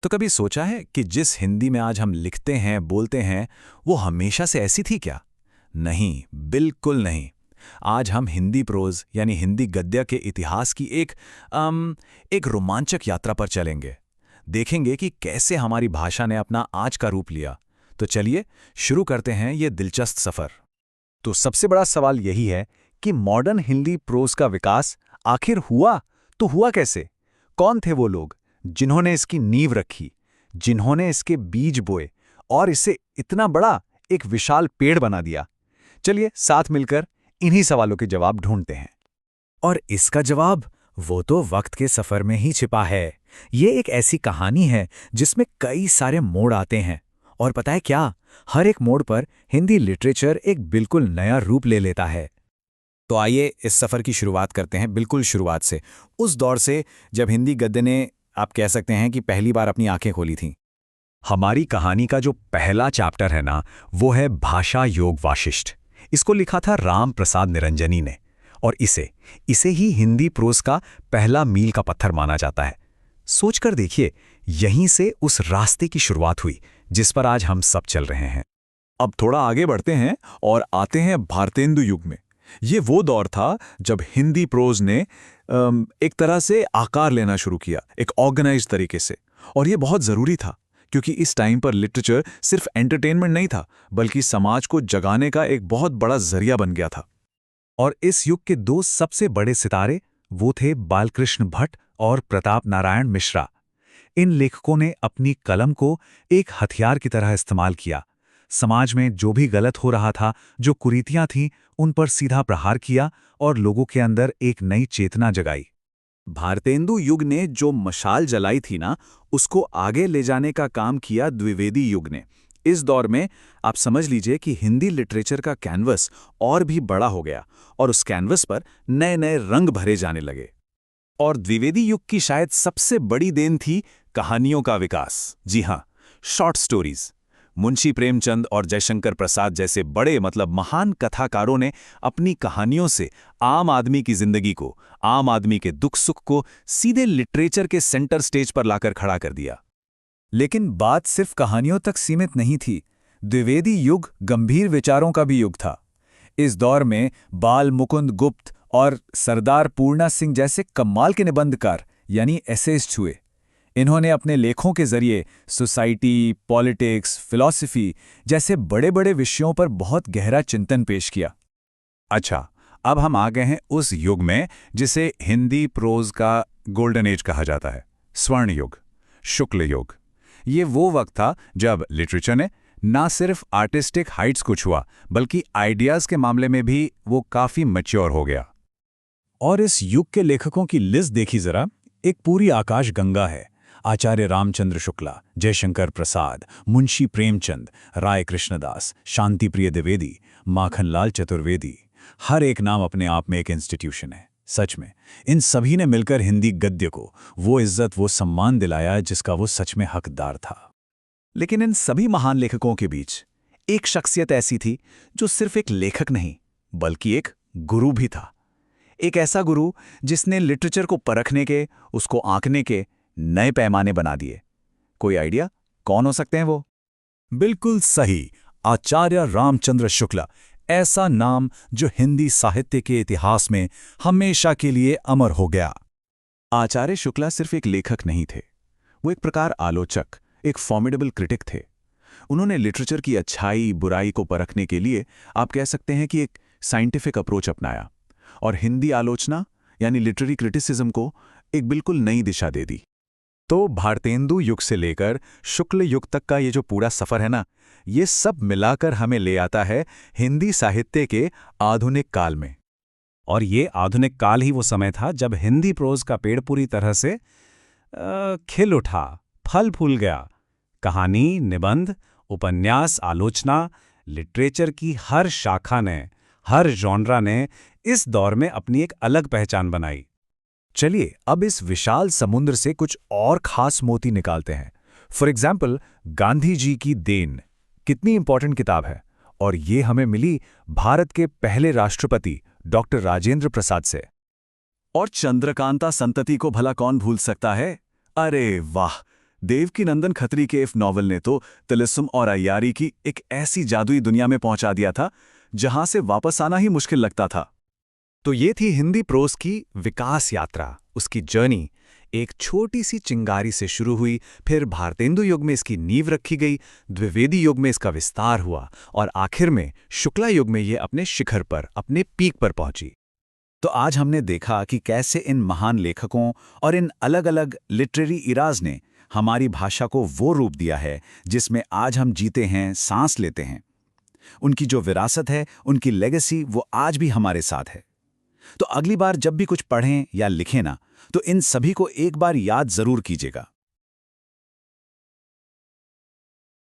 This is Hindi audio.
तो कभी सोचा है कि जिस हिंदी में आज हम लिखते हैं, बोलते हैं, वो हमेशा से ऐसी थी क्या? नहीं, बिल्कुल नहीं। आज हम हिंदी प्रोज यानी हिंदी गद्य के इतिहास की एक रोमांचक यात्रा पर चलेंगे। देखेंगे कि कैसे हमारी भाषा ने अपना आज का रूप लिया। तो चलिए शुरू करते हैं ये दिलचस्प सफर। तो सबसे बड़ा सवाल यही है कि मॉडर्न हिंदी प्रोज का विकास आखिर हुआ तो हुआ कैसे? कौन थे वो लोग जिन्होंने इसकी नींव रखी, जिन्होंने इसके बीज बोए और इसे इतना बड़ा एक विशाल पेड़ बना दिया? चलिए साथ मिलकर इन्हीं सवालों के जवाब ढूंढते हैं। और इसका जवाब वो तो वक्त के सफर में ही छिपा है। ये एक ऐसी कहानी है जिसमें कई सारे मोड़ आते हैं। और पता है क्या, हर एक मोड़ पर हिंदी लिटरेचर एक बिल्कुल नया रूप ले लेता है। तो आइए इस सफर की शुरुआत करते हैं बिल्कुल शुरुआत से, उस दौर से जब हिंदी गद्य ने, आप कह सकते हैं कि पहली बार अपनी आंखें खोली थीं। हमारी कहानी का जो पहला चैप्टर है ना, वो है भाषा योग वाशिष्ठ। इसको लिखा था राम प्रसाद निरंजनी ने, और इसे ही हिंदी प्रोज का पहला मील का पत्थर माना जाता है। सोचकर देखिए, यहीं से उस रास्ते की शुरुआत हुई जिस पर आज हम सब चल रहे हैं। अब थोड़ा आगे बढ़ते हैं और आते हैं भारतेंदु युग में। ये वो दौर था जब हिंदी प्रोज ने एक तरह से आकार लेना शुरू किया, एक ऑर्गेनाइज्ड तरीके से। और ये बहुत ज़रूरी था क्योंकि इस टाइम पर लिटरेचर सिर्फ एंटरटेनमेंट नहीं था, बल्कि समाज को जगाने का एक बहुत बड़ा जरिया बन गया था। और इस युग के दो सबसे बड़े सितारे वो थे बालकृष्ण भट्ट और प्रताप नारायण मिश्रा। इन लेखकों ने अपनी कलम को एक हथियार की तरह इस्तेमाल किया। समाज में जो भी गलत हो रहा था, जो कुरीतियां थीं, उन पर सीधा प्रहार किया और लोगों के अंदर एक नई चेतना जगाई। भारतेंदु युग ने जो मशाल जलाई थी ना, उसको आगे ले जाने का काम किया द्विवेदी युग ने। इस दौर में आप समझ लीजिए कि हिंदी लिटरेचर का कैनवस और भी बड़ा हो गया और उस कैनवस पर नए नए रंग भरे जाने लगे। और द्विवेदी युग की शायद सबसे बड़ी देन थी कहानियों का विकास। जी हाँ, शॉर्ट स्टोरीज। मुंशी प्रेमचंद और जयशंकर प्रसाद जैसे बड़े महान कथाकारों ने अपनी कहानियों से आम आदमी की जिंदगी को, आम आदमी के दुख सुख को सीधे लिटरेचर के सेंटर स्टेज पर लाकर खड़ा कर दिया। लेकिन बात सिर्फ कहानियों तक सीमित नहीं थी। द्विवेदी युग गंभीर विचारों का भी युग था। इस दौर में बाल मुकुंद गुप्त और सरदार पूर्णा सिंह जैसे कमाल के निबंधकार यानी एसेइस्ट हुए। इन्होंने अपने लेखों के जरिए सोसाइटी, पॉलिटिक्स, फिलॉसफी जैसे बड़े बड़े विषयों पर बहुत गहरा चिंतन पेश किया। अच्छा, अब हम आ गए हैं उस युग में जिसे हिंदी प्रोज का गोल्डन एज कहा जाता है, स्वर्ण युग, शुक्ल युग। ये वो वक्त था जब लिटरेचर ने ना सिर्फ आर्टिस्टिक हाइट्स को छुआ, बल्कि आइडियाज के मामले में भी वो काफी मैच्योर हो गया। और इस युग के लेखकों की लिस्ट देखी जरा, एक पूरी आकाश गंगा है। आचार्य रामचंद्र शुक्ला, जयशंकर प्रसाद, मुंशी प्रेमचंद, राय कृष्णदास, शांतिप्रिय द्विवेदी, माखनलाल चतुर्वेदी। हर एक नाम अपने आप में एक इंस्टीट्यूशन है। सच में इन सभी ने मिलकर हिंदी गद्य को वो इज्जत, वो सम्मान दिलाया जिसका वो सच में हकदार था। लेकिन इन सभी महान लेखकों के बीच एक शख्सियत ऐसी थी जो सिर्फ एक लेखक नहीं, बल्कि एक गुरु भी था। एक ऐसा गुरु जिसने लिटरेचर को परखने के, उसको आंकने के नए पैमाने बना दिए। कोई आइडिया कौन हो सकते हैं वो? बिल्कुल सही, आचार्य रामचंद्र शुक्ला। ऐसा नाम जो हिंदी साहित्य के इतिहास में हमेशा के लिए अमर हो गया। आचार्य शुक्ला सिर्फ एक लेखक नहीं थे, वो एक प्रकार आलोचक, एक फॉर्मिडेबल क्रिटिक थे। उन्होंने लिटरेचर की अच्छाई बुराई को परखने के लिए, आप कह सकते हैं कि एक साइंटिफिक अप्रोच अपनाया और हिंदी आलोचना यानी लिटरेरी क्रिटिसिज्म को एक बिल्कुल नई दिशा दे दी। तो भारतेंदु युग से लेकर शुक्ल युग तक का ये जो पूरा सफर है ना, ये सब मिलाकर हमें ले आता है हिंदी साहित्य के आधुनिक काल में। और ये आधुनिक काल ही वो समय था जब हिंदी प्रोज का पेड़ पूरी तरह से खिल उठा, फल फूल गया। कहानी, निबंध, उपन्यास, आलोचना, लिटरेचर की हर शाखा ने, हर जॉनरा ने इस दौर में अपनी एक अलग पहचान बनाई। चलिए अब इस विशाल समुद्र से कुछ और खास मोती निकालते हैं। फॉर एग्जाम्पल, गांधी जी की देन कितनी इंपॉर्टेंट किताब है, और ये हमें मिली भारत के पहले राष्ट्रपति डॉक्टर राजेंद्र प्रसाद से। और चंद्रकांता संतति को भला कौन भूल सकता है? अरे वाह, देवकीनंदन खत्री के इस नॉवल ने तो तिलिस्म और अय्यारी की एक ऐसी जादुई दुनिया में पहुंचा दिया था जहां से वापस आना ही मुश्किल लगता था। तो ये थी हिंदी प्रोज की विकास यात्रा, उसकी जर्नी। एक छोटी सी चिंगारी से शुरू हुई, फिर भारतेंदु युग में इसकी नींव रखी गई, द्विवेदी युग में इसका विस्तार हुआ और आखिर में शुक्ला युग में ये अपने शिखर पर, अपने पीक पर पहुंची। तो आज हमने देखा कि कैसे इन महान लेखकों और इन अलग-अलग लिटरेरी इराज ने हमारी भाषा को वो रूप दिया है जिसमें आज हम जीते हैं, सांस लेते हैं। उनकी जो विरासत है, उनकी लेगेसी, वो आज भी हमारे साथ है। तो अगली बार जब भी कुछ पढ़ें या लिखें ना, तो इन सभी को एक बार याद जरूर कीजिएगा।